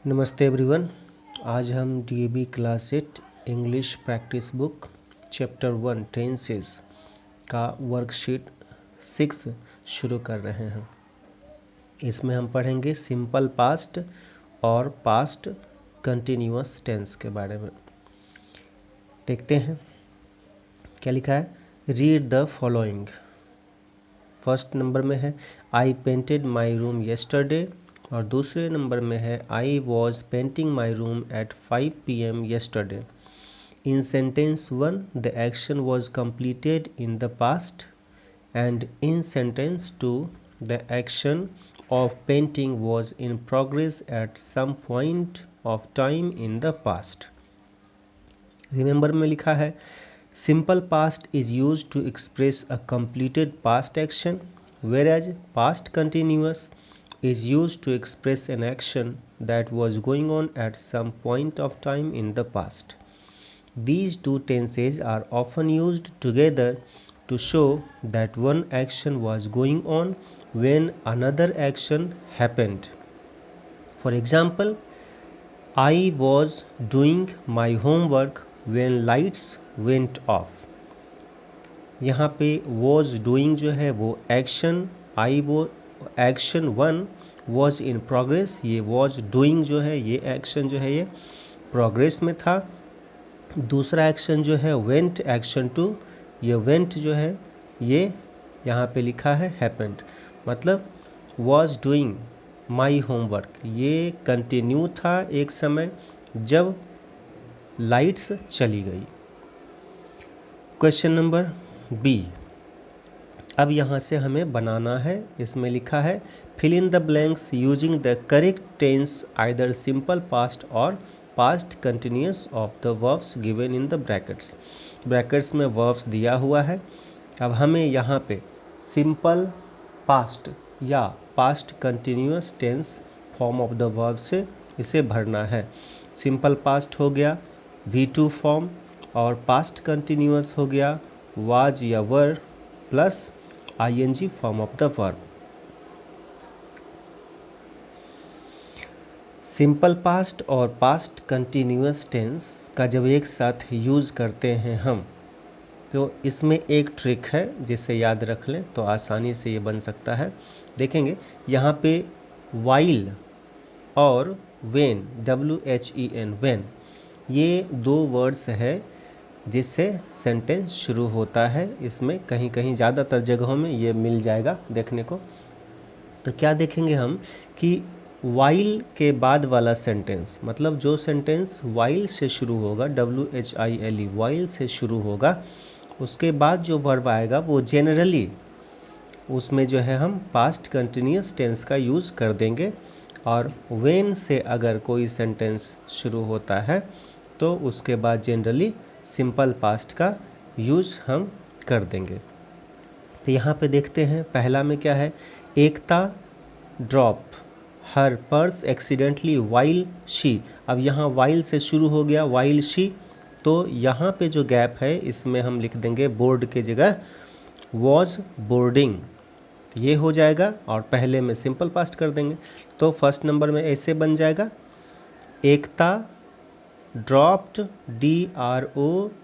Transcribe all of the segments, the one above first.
नमस्ते एवरीवन। आज हम DAV class 8 English practice book chapter 1 tenses का वर्कशीट 6 शुरू कर रहे हैं। इसमें हम पढ़ेंगे सिंपल पास्ट और पास्ट कंटिन्यूअस टेंस के बारे में। देखते हैं क्या लिखा है। Read the following. First number में है आई पेंटेड माई रूम येस्टरडे और दूसरे नंबर में है I was painting my room at 5 PM yesterday. In sentence 1 the action was completed in the past and in sentence 2 the action of painting was in progress at some point of time in the past. Remember में लिखा है simple past is use to express a completed past action whereas past continuous is used to express an action that was going on at some point of time in the past. These two tenses are often used together to show that one action was going on when another action happened. For example, I was doing my homework when lights went off. यहाँ पे was doing जो है वो action, आई वो action 1 was in progress, ये was doing जो है ये एक्शन जो है ये प्रोग्रेस में था। दूसरा एक्शन जो है went एक्शन 2, ये went जो है ये यहाँ पे लिखा है happened, मतलब was doing my homework ये कंटिन्यू था एक समय जब लाइट्स चली गई। Question number B. अब यहाँ से हमें बनाना है। इसमें लिखा है fill in the blanks using the correct tense either simple past और past continuous of the verbs given in the brackets. Brackets में वर्ब्स दिया हुआ है। अब हमें यहाँ पे सिंपल पास्ट या past continuous tense form of the verb से इसे भरना है। सिंपल पास्ट हो गया V2 फॉर्म और पास्ट कंटिन्यूअस हो गया वाज या वर plus ING form of the verb. Simple past और पास्ट कंटिन्यूअस टेंस का जब एक साथ यूज़ करते हैं हम तो इसमें एक ट्रिक है जिसे याद रख लें तो आसानी से ये बन सकता है। देखेंगे यहाँ पे वाइल और व्हेन WHEN व्हेन ये दो वर्ड्स है जिससे सेंटेंस शुरू होता है। इसमें कहीं कहीं ज़्यादातर जगहों में ये मिल जाएगा देखने को। तो क्या देखेंगे हम कि वाइल के बाद वाला सेंटेंस मतलब जो सेंटेंस वाइल से शुरू होगा WHILE वाइल से शुरू होगा उसके बाद जो वर्ब आएगा वो जेनरली उसमें जो है हम पास्ट कंटिन्यूअस टेंस का यूज़ कर देंगे और व्हेन से अगर कोई सेंटेंस शुरू होता है तो उसके बाद जनरली सिंपल पास्ट का यूज़ हम कर देंगे। तो यहाँ पे देखते हैं पहला में क्या है Ekta drop her purse accidentally while she. अब यहाँ वाइल से शुरू हो गया वाइल शी तो यहाँ पे जो गैप है इसमें हम लिख देंगे बोर्ड के जगह वॉज बोर्डिंग ये हो जाएगा और पहले में सिंपल पास्ट कर देंगे। तो फर्स्ट नंबर में ऐसे बन जाएगा Ekta dropped DROPPED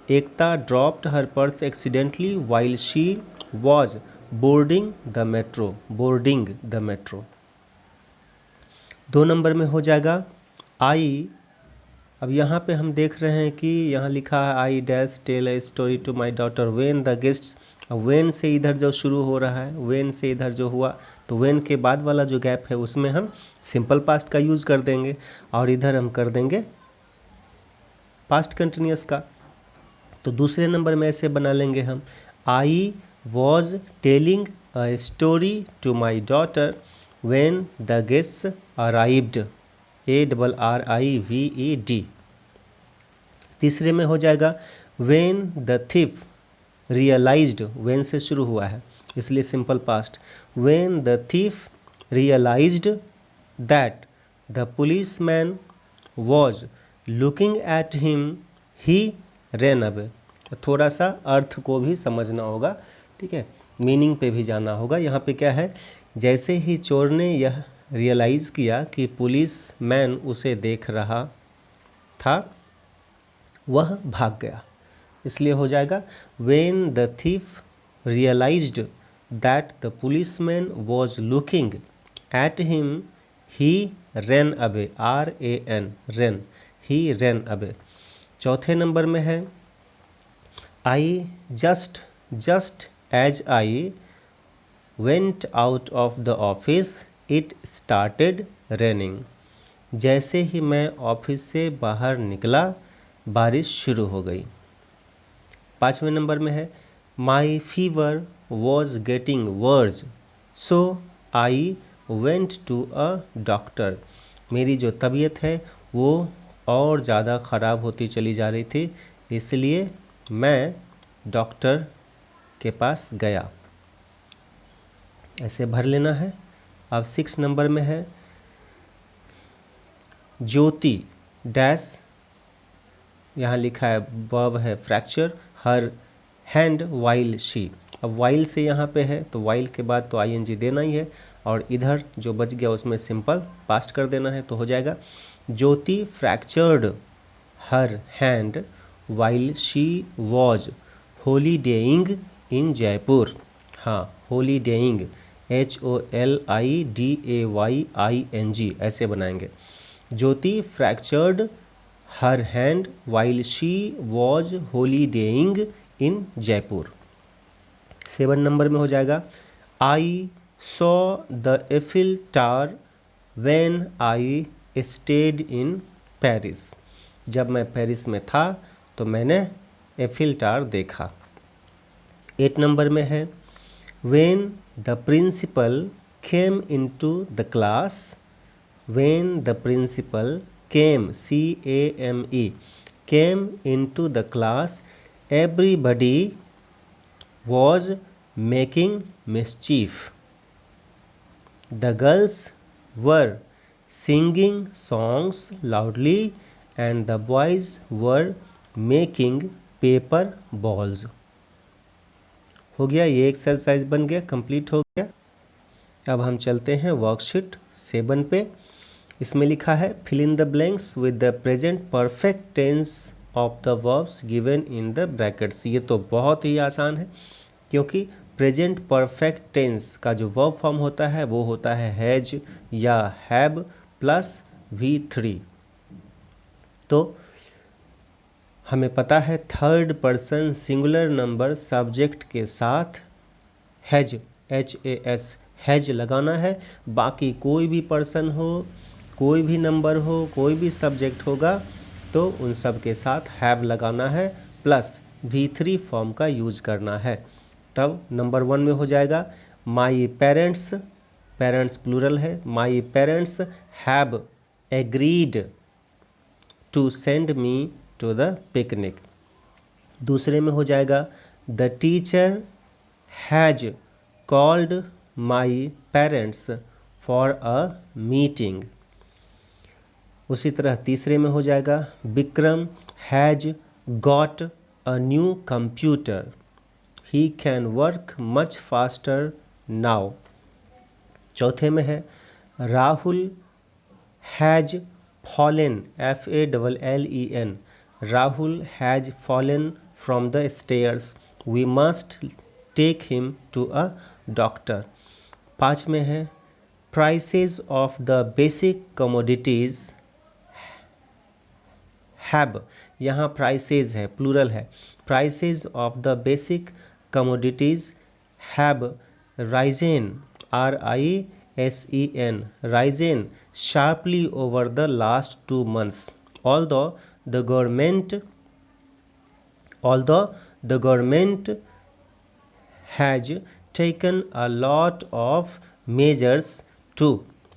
Ekta dropped her purse accidentally while she was boarding the metro. 2 number में हो जाएगा आई। अब यहाँ पे हम देख रहे हैं कि यहाँ लिखा है I dash tell a story to my daughter when the guests. When से इधर जो शुरू हो रहा है व्हेन से इधर जो हुआ तो व्हेन के बाद वाला जो गैप है उसमें हम सिंपल पास्ट का यूज़ कर देंगे और इधर हम कर देंगे पास्ट कंटिन्यूअस का। तो दूसरे नंबर में ऐसे बना लेंगे हम I was telling a story to my daughter when the guests arrived ARRIVED। तीसरे में हो जाएगा when the thief realised when से शुरू हुआ है इसलिए simple past when the thief realised that the policeman was looking at him he ran away. थोड़ा सा अर्थ को भी समझना होगा, ठीक है, मीनिंग पे भी जाना होगा। यहाँ पे क्या है जैसे ही चोर ने यह रियलाइज़ किया कि पुलिस मैन उसे देख रहा था, वह भाग गया। इसलिए हो जाएगा when the thief realised that the policeman was looking at him he ran away, RAN ran, he ran away. चौथे नंबर में है I just as I went out of the office it started raining. जैसे ही मैं office से बाहर निकला बारिश शुरू हो गई। पाँचवें नंबर में है my fever was getting worse so I went to a doctor. मेरी जो तबीयत है वो और ज़्यादा ख़राब होती चली जा रही थी, इसलिए मैं डॉक्टर के पास गया। ऐसे भर लेना है। अब 6 नंबर में है ज्योति डैश, यहाँ लिखा है वर्ब है fracture, her hand while she. अब वाइल से यहाँ पे है तो वाइल के बाद तो ING देना ही है, और इधर जो बच गया उसमें सिंपल पास्ट कर देना है, तो हो जाएगा Jyoti fractured her hand while she was holidaying in Jaipur. हाँ, हॉलीडेइंग HOLIDAYING ऐसे बनाएंगे। Jyoti fractured her hand while she was holidaying in Jaipur. 7 number में हो जाएगा I saw the Eiffel tower when I stayed in Paris. जब मैं पेरिस में था तो मैंने एफिल टावर देखा। 8 नंबर में है when the principal came into the class. When the principal came CAME came into the class everybody was making mischief. The girls were singing songs loudly and the boys were making paper balls. हो गया, ये exercise बन गया, complete हो गया। अब हम चलते हैं वर्कशीट 7 पे। इसमें लिखा है fill in the blanks with the present perfect tense of the verbs given in the brackets. ये तो बहुत ही आसान है, क्योंकि प्रेजेंट परफेक्ट टेंस का जो वर्ब फॉर्म होता है वो होता है हैज या हैव प्लस V3। तो हमें पता है third person singular number subject के साथ हैज HAS हैज लगाना है। बाकी कोई भी पर्सन हो, कोई भी नंबर हो, कोई भी सब्जेक्ट होगा तो उन सब के साथ हैव लगाना है प्लस V3 फॉर्म का यूज करना है। तब नंबर 1 में हो जाएगा माई पेरेंट्स, पेरेंट्स प्लूरल है, my parents have agreed to send me to the picnic. दूसरे में हो जाएगा the teacher has called my parents for a meeting. उसी तरह तीसरे में हो जाएगा Vikram has got a new computer, he can work much faster now. चौथे में है Rahul has fallen, FALLEN, Rahul has fallen from the stairs, we must take him to a doctor. 5 में है prices of the basic commodities have, यहाँ prices है plural है, prices of the basic commodities have risen RISEN risen sharply over the last 2 months although the government has taken a lot of measures to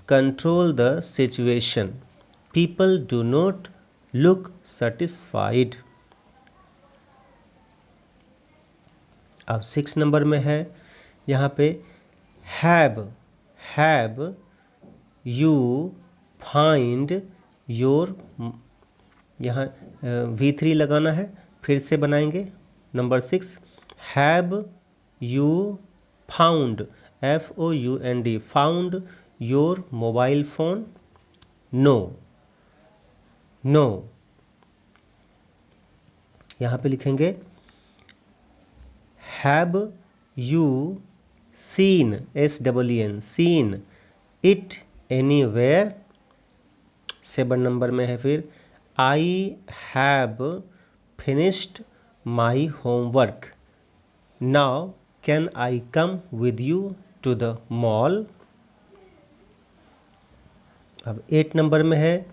control the situation, people do not look satisfied। अब 6 number में है यहाँ पे have you find your, यहाँ V3 लगाना है। फिर से बनाएंगे number 6 have you found FOUND found your mobile phone? No, no. यहाँ पे लिखेंगे have you seen, SEEN, seen it anywhere? 7 number में है फिर I have finished my homework, now can I come with you to the mall? अब 8 number में है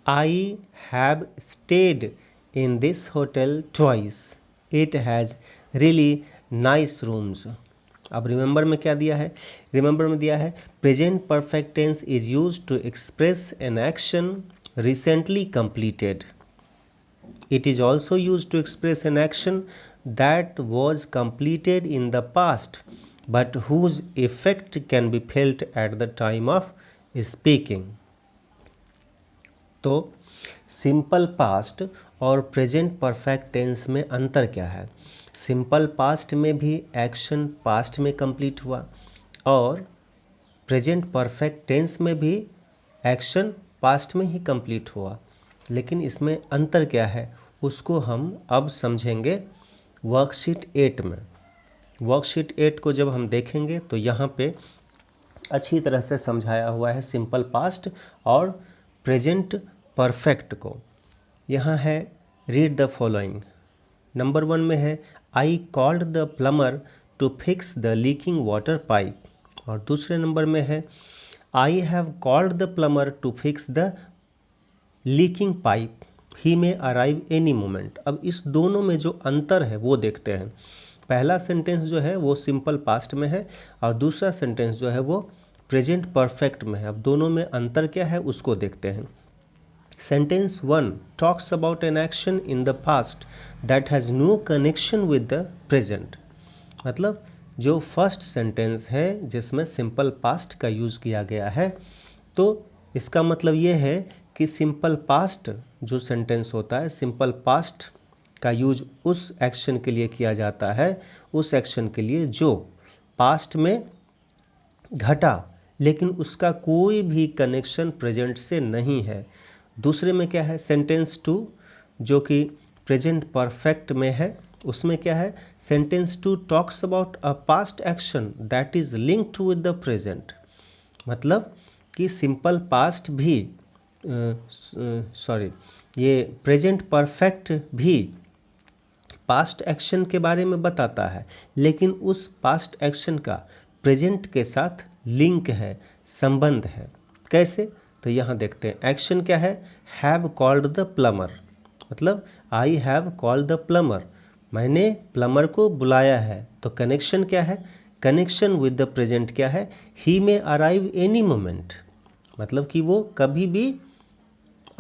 I have stayed in this hotel twice, it has really nice rooms. अब remember में क्या दिया है? रिमेंबर में दिया है present perfect tense is use to express an action recently completed. It is also use to express an action that was completed in the past but whose effect can be felt at the time of speaking. तो simple past और present perfect tense में अंतर क्या है? Simple past में भी action past में complete हुआ और प्रेजेंट परफेक्ट टेंस में भी एक्शन पास्ट में ही कंप्लीट हुआ, लेकिन इसमें अंतर क्या है उसको हम अब समझेंगे वर्कशीट 8 में। वर्कशीट 8 को जब हम देखेंगे तो यहाँ पे अच्छी तरह से समझाया हुआ है सिंपल पास्ट और प्रेजेंट परफेक्ट को। यहाँ है रीड द फॉलोइंग। नंबर 1 में है I called the plumber to fix the leaking water pipe, और दूसरे नंबर में है I have called the plumber to fix the leaking pipe, he may arrive any moment. अब इस दोनों में जो अंतर है वो देखते हैं। पहला सेंटेंस जो है वो सिंपल पास्ट में है और दूसरा सेंटेंस जो है वो प्रेजेंट परफेक्ट में है। अब दोनों में अंतर क्या है उसको देखते हैं। Sentence 1 talks about an action in the past that has no connection with the present। मतलब जो फर्स्ट सेंटेंस है जिसमें सिंपल पास्ट का यूज़ किया गया है, तो इसका मतलब ये है कि सिंपल पास्ट जो सेंटेंस होता है, सिंपल पास्ट का यूज उस एक्शन के लिए किया जाता है, उस एक्शन के लिए जो पास्ट में घटा लेकिन उसका कोई भी कनेक्शन प्रेजेंट से नहीं है। दूसरे में क्या है? सेंटेंस 2 जो कि प्रेजेंट परफेक्ट में है, उसमें क्या है? Sentence 2 talks about a past action that is linked with the present. मतलब कि सिंपल पास्ट भी ये प्रेजेंट परफेक्ट भी पास्ट एक्शन के बारे में बताता है, लेकिन उस पास्ट एक्शन का प्रेजेंट के साथ लिंक है, संबंध है। कैसे? तो यहाँ देखते हैं। एक्शन क्या है? हैव कॉल्ड द प्लम्बर, मतलब आई हैव कॉल्ड द प्लम्बर, मैंने प्लम्बर को बुलाया है। तो कनेक्शन क्या है? कनेक्शन विद द प्रेजेंट क्या है? ही में अराइव एनी मोमेंट, मतलब कि वो कभी भी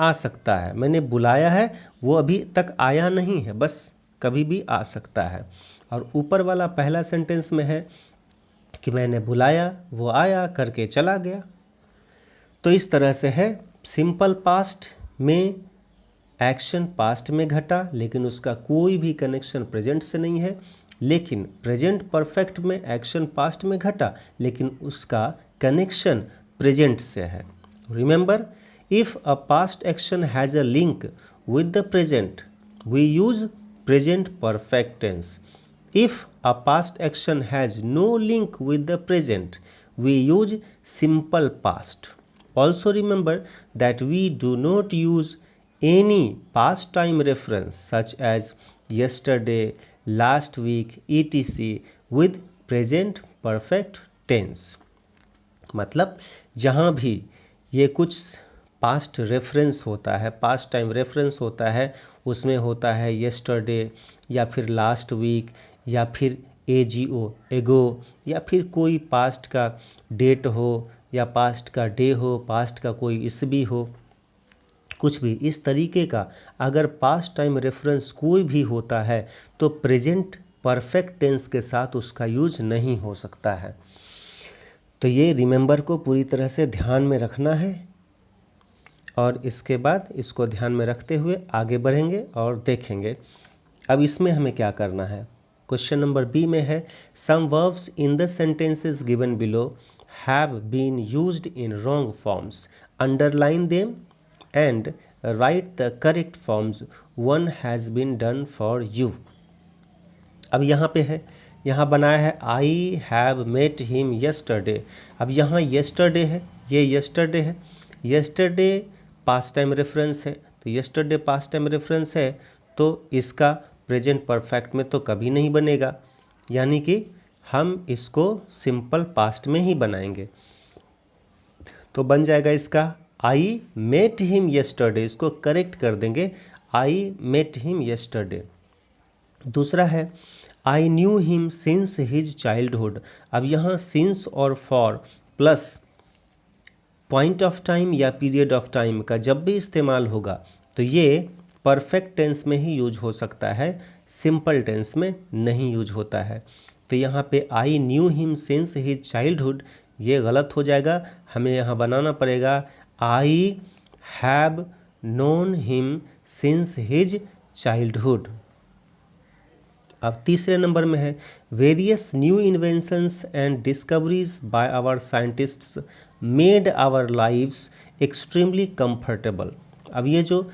आ सकता है। मैंने बुलाया है, वो अभी तक आया नहीं है, बस कभी भी आ सकता है। और ऊपर वाला पहला सेंटेंस में है कि मैंने बुलाया, वो आया, करके चला गया। तो इस तरह से है। सिंपल पास्ट में एक्शन पास्ट में घटा लेकिन उसका कोई भी कनेक्शन प्रेजेंट से नहीं है, लेकिन प्रेजेंट परफेक्ट में एक्शन पास्ट में घटा लेकिन उसका कनेक्शन प्रेजेंट से है। Remember, if a past action has a link with the present we use present perfect tense. If a past action has no link with the present, we use simple past. Also remember that we do not use any past time reference such as yesterday, last week, etc. with present perfect tense. मतलब जहाँ भी ये कुछ past reference होता है, past time reference होता है, उसमें होता है येस्टरडे या फिर लास्ट वीक या फिर एजीओ एगो या फिर कोई पास्ट का डेट हो या पास्ट का डे हो, पास्ट का कोई ईस्वी हो, कुछ भी इस तरीके का अगर पास्ट टाइम रेफरेंस कोई भी होता है तो प्रेजेंट परफेक्ट टेंस के साथ उसका यूज नहीं हो सकता है। तो ये रिमेंबर को पूरी तरह से ध्यान में रखना है और इसके बाद इसको ध्यान में रखते हुए आगे बढ़ेंगे और देखेंगे। अब इसमें हमें क्या करना है? क्वेश्चन नंबर बी में है some verbs in the sentences given below have been used in wrong forms. Underline them and write the correct forms. One has been done for you. अब यहाँ पे है, यहाँ बनाया है I have met him yesterday. अब यहाँ yesterday है, ये येस्टरडे है, येस्टरडे पास्ट टाइम रेफरेंस है, तो येस्टरडे पास्ट टाइम रेफरेंस है तो इसका प्रेजेंट परफेक्ट में तो कभी नहीं बनेगा, यानी कि हम इसको सिंपल पास्ट में ही बनाएंगे। तो बन जाएगा इसका आई मेट हिम येस्टरडे, इसको करेक्ट कर देंगे आई मेट हिम येस्टरडे। दूसरा है आई knew him since his childhood. अब यहाँ सिंस और for plus point of time या पीरियड ऑफ टाइम का जब भी इस्तेमाल होगा तो ये परफेक्ट टेंस में ही यूज हो सकता है, सिंपल टेंस में नहीं यूज होता है। तो यहाँ पे I knew him since his childhood ये गलत हो जाएगा, हमें यहाँ बनाना पड़ेगा I have known him since his childhood. अब तीसरे नंबर में है various new inventions and discoveries by our scientists made our lives extremely comfortable. अब ये जो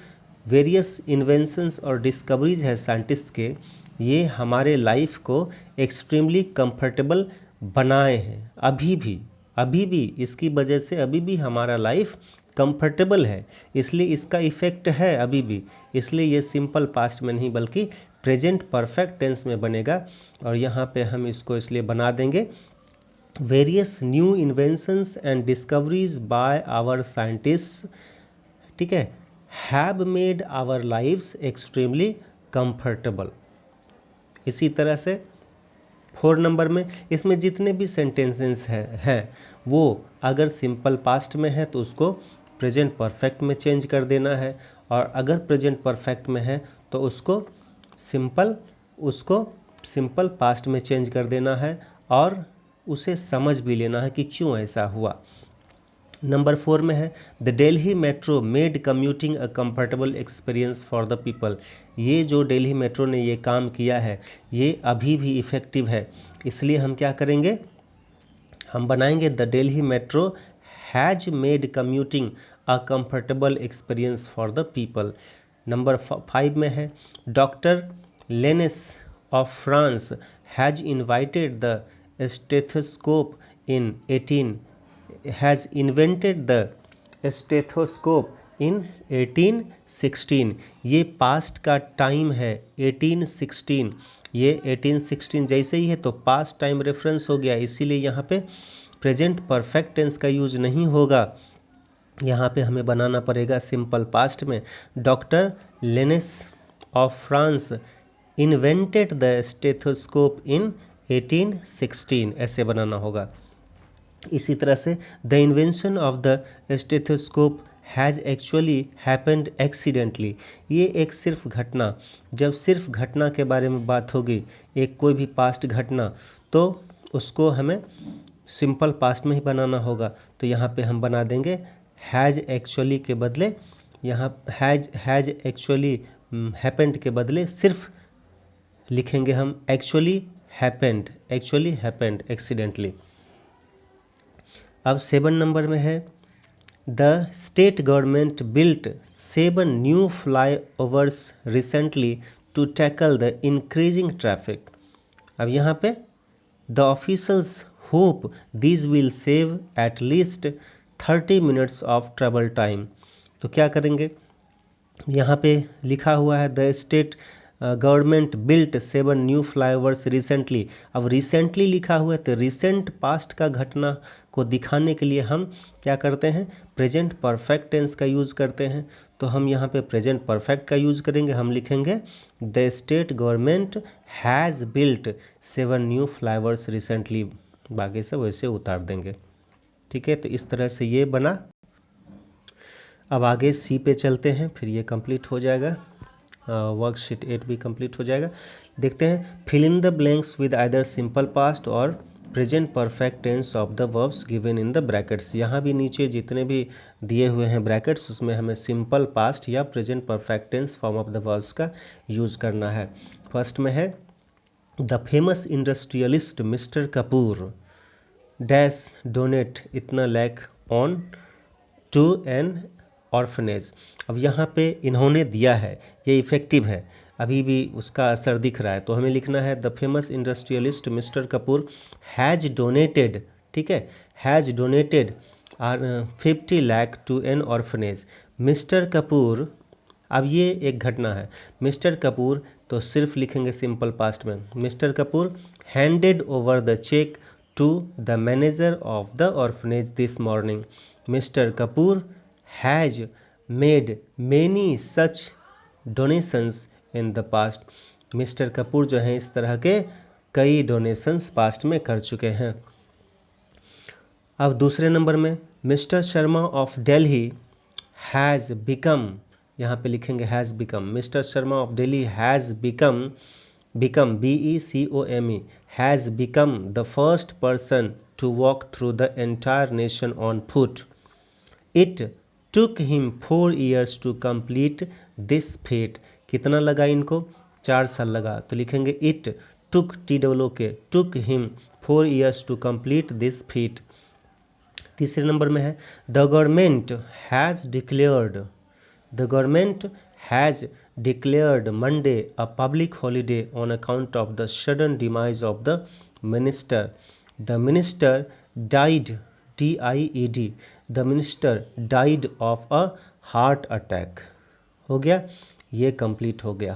वेरियस इन्वेंशंस और डिस्कवरीज है साइंटिस्ट के, ये हमारे लाइफ को एक्सट्रीमली कंफर्टेबल बनाए हैं। अभी भी इसकी वजह से अभी भी हमारा लाइफ कंफर्टेबल है, इसलिए इसका इफ़ेक्ट है अभी भी, इसलिए ये सिंपल पास्ट में नहीं बल्कि प्रेजेंट परफेक्ट टेंस में बनेगा। और यहाँ पे हम इसको इसलिए बना देंगे various new inventions and discoveries by our scientists, ठीक है, have made our lives extremely comfortable. इसी तरह से 4 नंबर में इसमें जितने भी सेंटेंसेस हैं वो अगर सिंपल पास्ट में है तो उसको प्रेजेंट परफेक्ट में चेंज कर देना है, और अगर प्रेजेंट परफेक्ट में है तो उसको सिंपल पास्ट में चेंज कर देना है और उसे समझ भी लेना है कि क्यों ऐसा हुआ। नंबर 4 में है the Delhi metro made commuting a comfortable experience for the people. ये जो दिल्ली मेट्रो ने ये काम किया है ये अभी भी इफ़ेक्टिव है, इसलिए हम क्या करेंगे, हम बनाएंगे the Delhi metro has made commuting a comfortable experience for the people. Number 5 में है doctor Laennec of France has invited the stethoscope in 1816। ये पास्ट का टाइम है 1816, ये 1816 जैसे ही है तो पास्ट टाइम रेफरेंस हो गया, इसीलिए यहाँ पे प्रेजेंट परफेक्ट टेंस का यूज नहीं होगा, यहाँ पे हमें बनाना पड़ेगा सिंपल पास्ट में। Doctor Laennec of France invented the stethoscope in 1816 ऐसे बनाना होगा। इसी तरह से the invention of the stethoscope has actually happened accidentally. ये एक सिर्फ घटना, जब सिर्फ घटना के बारे में बात होगी, एक कोई भी पास्ट घटना, तो उसको हमें सिंपल पास्ट में ही बनाना होगा। तो यहाँ पे हम बना देंगे हैज़ एक्चुअली के बदले, यहाँ हैज़ एक्चुअली हैपेंड के बदले सिर्फ लिखेंगे हम एक्चुअली हैपेंड एक्सीडेंटली। अब 7 नंबर में है the state government built 7 new flyovers recently to tackle the increasing traffic. अब यहाँ पे the officers hope these will save at least 30 minutes of travel time. तो क्या करेंगे, यहाँ पे लिखा हुआ है the state government built 7 new flyovers recently. अब रिसेंटली लिखा हुआ है तो रिसेंट पास्ट का घटना को दिखाने के लिए हम क्या करते हैं, प्रेजेंट परफेक्ट टेंस का यूज़ करते हैं। तो हम यहाँ पे प्रेजेंट परफेक्ट का यूज़ करेंगे, हम लिखेंगे the state government has built 7 new flyovers recently, बाकी सब वैसे उतार देंगे, ठीक है। तो इस तरह से ये बना। अब आगे सी पे चलते हैं, फिर ये कंप्लीट हो जाएगा, वर्कशीट 8 भी कंप्लीट हो जाएगा। देखते हैं fill in the blanks with either simple past और present perfect tense of the verbs given in the brackets. यहाँ भी नीचे जितने भी दिए हुए हैं ब्रैकेट्स उसमें हमें सिंपल पास्ट या present perfect tense form of the verbs का यूज़ करना है। फर्स्ट में है the famous industrialist mister Kapoor dash donate इतना lakh on to an orphanage. अब यहाँ पे इन्होंने दिया है, ये इफ़ेक्टिव है, अभी भी उसका असर दिख रहा है, तो हमें लिखना है the famous industrialist mister Kapoor has donated, ठीक है, has donated 50 lakh to an orphanage. Mister Kapoor, अब ये एक घटना है, मिस्टर कपूर तो सिर्फ लिखेंगे सिंपल पास्ट में, mister Kapoor handed over the cheque to the manager of the orphanage this morning. Mister Kapoor has made many such donations in the past. Mister Kapoor जो हैं इस तरह के कई डोनेशंस पास्ट में कर चुके हैं। अब दूसरे नंबर में mister Sharma of Delhi has become, यहाँ पे लिखेंगे has become, mister Sharma of Delhi has become, become BECOME, has become the first person to walk through the entire nation on foot. It took him 4 years to complete this feat. कितना लगा इनको? 4 साल लगा, तो लिखेंगे it took, TOOK, took him 4 years to complete this feat. तीसरे number में है the government has declared, the government has declared Monday a public holiday on account of the sudden demise of the minister. The minister died, DIED, the minister died of a heart attack. हो गया, ये complete हो गया।